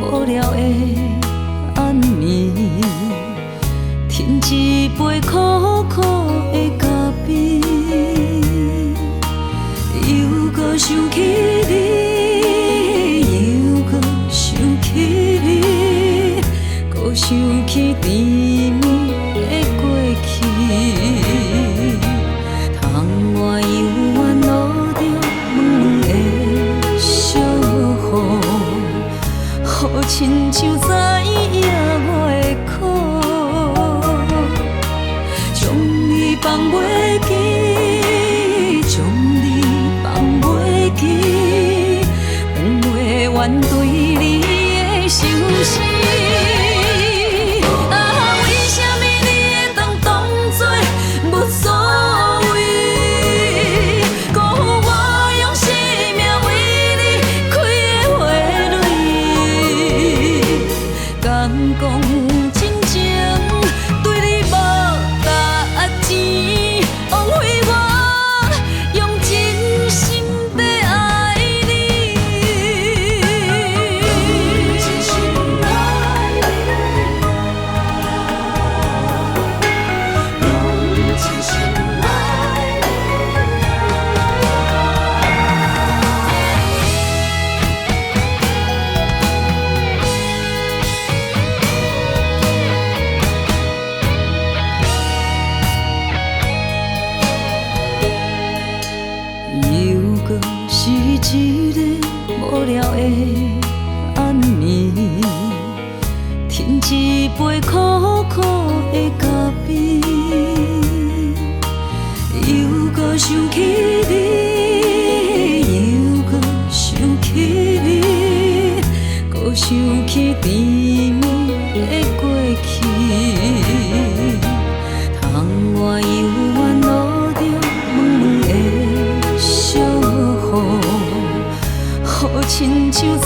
无聊的暗暝，添一杯苦苦的咖啡，又搁想起你，又搁想起你，搁想起甜蜜的过去。窗外幽怨路着门的小雨，好亲像知影我的苦，将你放袂记，将你放袂记，放袂完对你的相思。啊，为什么你会当作无所谓？辜负我用生命为你开的花蕊，敢讲真情对你无价钱，枉费我用真心在爱你。真心爱你，用真心爱你。又搁是一个无聊的暗暝，添一杯苦苦的咖啡，又搁想起你，又搁想起你，搁想起甜蜜的过去。窗外幽怨路着门的小雨，好亲像知